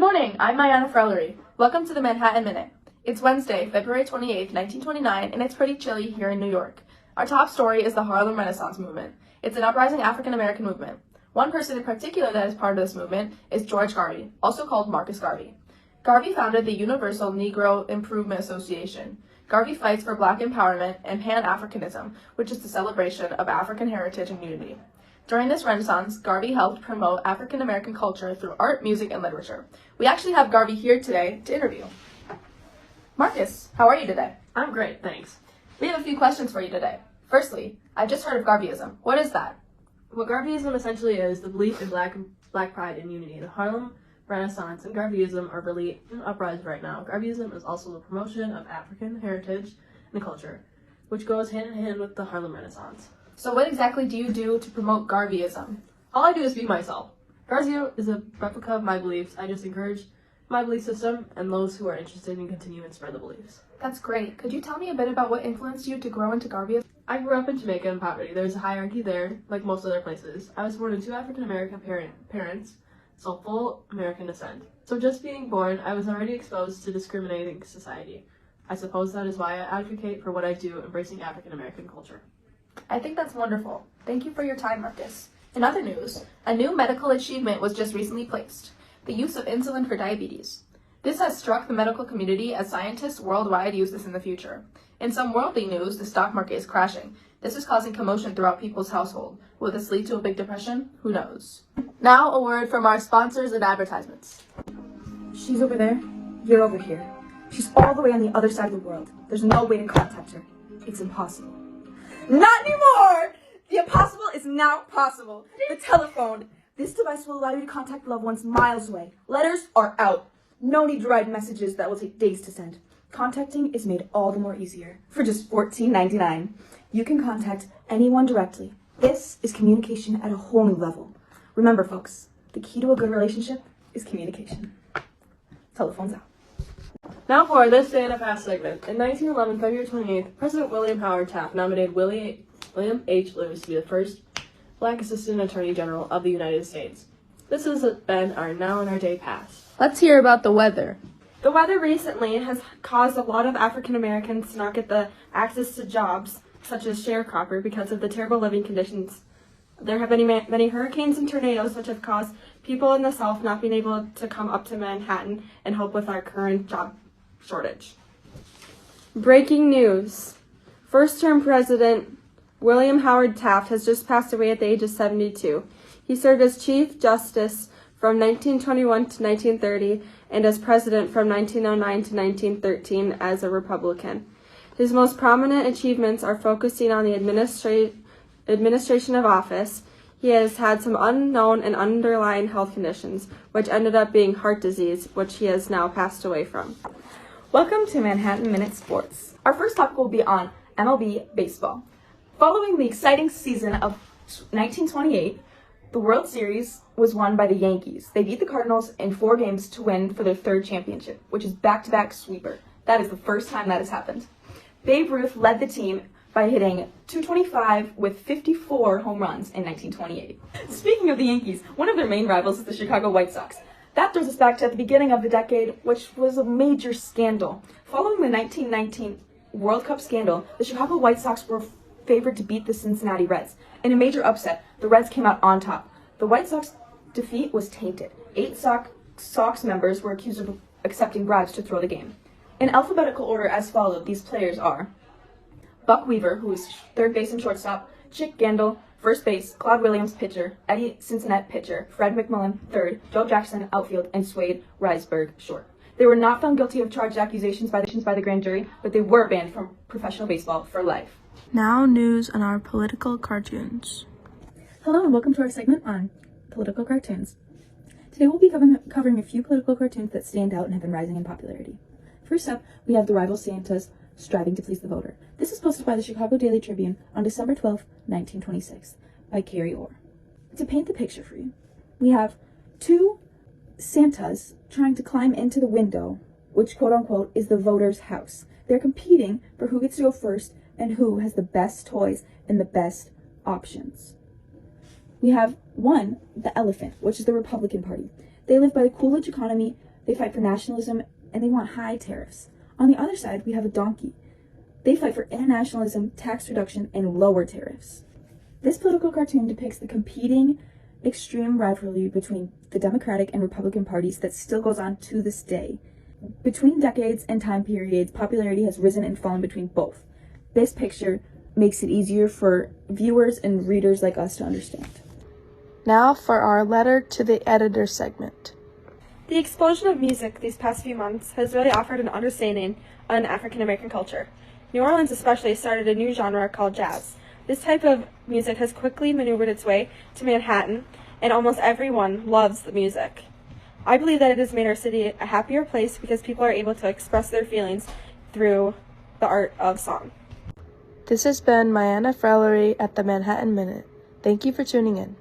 morning, I'm Mallory. Welcome to the Manhattan Minute. It's Wednesday, February 28th, 1929, and it's pretty chilly here in New York. Our top story is the Harlem Renaissance Movement. It's an uprising African-American movement. One person in particular that is part of this movement is George Garvey, also called Marcus Garvey. Garvey founded the Universal Negro Improvement Association. Garvey fights for Black empowerment and Pan-Africanism, which is the celebration of African heritage and unity. During this Renaissance, Garvey helped promote African-American culture through art, music, and literature. We actually have Garvey here today to interview. Marcus, how are you today? I'm great, thanks. We have a few questions for you today. Firstly, I've just heard of Garveyism. What is that? What Garveyism essentially is the belief in black pride and unity. The Harlem Renaissance and Garveyism are really in uprise right now. Garveyism is also the promotion of African heritage and culture, which goes hand in hand with the Harlem Renaissance. So what exactly do you do to promote Garveyism? All I do is be myself. Garveyism is a replica of my beliefs. I just encourage my belief system and those who are interested in continue and spread the beliefs. That's great. Could you tell me a bit about what influenced you to grow into Garveyism? I grew up in Jamaica in poverty. There's a hierarchy there, like most other places. I was born in two African-American parents, so full American descent. So just being born, I was already exposed to discriminating society. I suppose that is why I advocate for what I do, embracing African-American culture. I think that's wonderful. Thank you for your time, Marcus. In other news, a new medical achievement was just recently placed: the use of insulin for diabetes. This has struck the medical community as scientists worldwide use this in the future. In some worldly news, the stock market is crashing. This is causing commotion throughout people's household. Will this lead to a big depression? Who knows? Now a word from our sponsors and advertisements. She's over there. You're over here. She's all the way on the other side of the world. There's no way to contact her. It's impossible. Not anymore! The impossible is now possible. The telephone. This device will allow you to contact loved ones miles away. Letters are out. No need to write messages that will take days to send. Contacting is made all the more easier. For just $14.99, you can contact anyone directly. This is communication at a whole new level. Remember, folks, the key to a good relationship is communication. Telephone's out. Now for this day in the past segment. In 1911, February 28th, President William Howard Taft nominated William H. Lewis to be the first Black Assistant Attorney General of the United States. This has been our Now in Our Day past. Let's hear about the weather. The weather recently has caused a lot of African Americans to not get the access to jobs, such as sharecropper, because of the terrible living conditions. There have been many hurricanes and tornadoes, which have caused people in the South not being able to come up to Manhattan and help with our current job shortage. Breaking news. First-term President William Howard Taft has just passed away at the age of 72. He served as Chief Justice from 1921 to 1930 and as President from 1909 to 1913 as a Republican. His most prominent achievements are focusing on the administration of office. He has had some unknown and underlying health conditions, which ended up being heart disease, which he has now passed away from. Welcome to Manhattan Minute Sports. Our first topic will be on MLB baseball. Following the exciting season of 1928, the World Series was won by the Yankees. They beat the Cardinals in 4 games to win for their 3rd championship, which is back-to-back sweeper. That is the first time that has happened. Babe Ruth led the team by hitting .225 with 54 home runs in 1928. Speaking of the Yankees, one of their main rivals is the Chicago White Sox. That throws us back to the beginning of the decade, which was a major scandal. Following the 1919 World Cup scandal, the Chicago White Sox were favored to beat the Cincinnati Reds. In a major upset, the Reds came out on top. The White Sox defeat was tainted. 8 Sox members were accused of accepting bribes to throw the game. In alphabetical order as followed, these players are Buck Weaver, who is third base and shortstop, Chick Gandil, first base, Claude Williams, pitcher, Eddie Cincinnati, pitcher, Fred McMillan, third, Joe Jackson, outfield, and Swade Risberg, short. They were not found guilty of charged accusations by the grand jury, but they were banned from professional baseball for life. Now news on our political cartoons. Hello and welcome to our segment on political cartoons. Today we'll be covering a few political cartoons that stand out and have been rising in popularity. First up, we have the rival Santas striving to please the voter. This is posted by the Chicago Daily Tribune on December 12, 1926, by Carrie Orr. To paint the picture for you, we have 2 Santas trying to climb into the window, which quote-unquote is the voter's house. They're competing for who gets to go first and who has the best toys and the best options. We have 1, the elephant, which is the Republican Party. They live by the Coolidge economy They fight for nationalism and they want high tariffs. On the other side, we have a donkey. They fight for internationalism, tax reduction, and lower tariffs. This political cartoon depicts the competing extreme rivalry between the Democratic and Republican parties that still goes on to this day. Between decades and time periods, popularity has risen and fallen between both. This picture makes it easier for viewers and readers like us to understand. Now for our letter to the editor segment. The explosion of music these past few months has really offered an understanding on African American culture. New Orleans especially started a new genre called jazz. This type of music has quickly maneuvered its way to Manhattan, and almost everyone loves the music. I believe that it has made our city a happier place because people are able to express their feelings through the art of song. This has been Mallory at the Manhattan Minute. Thank you for tuning in.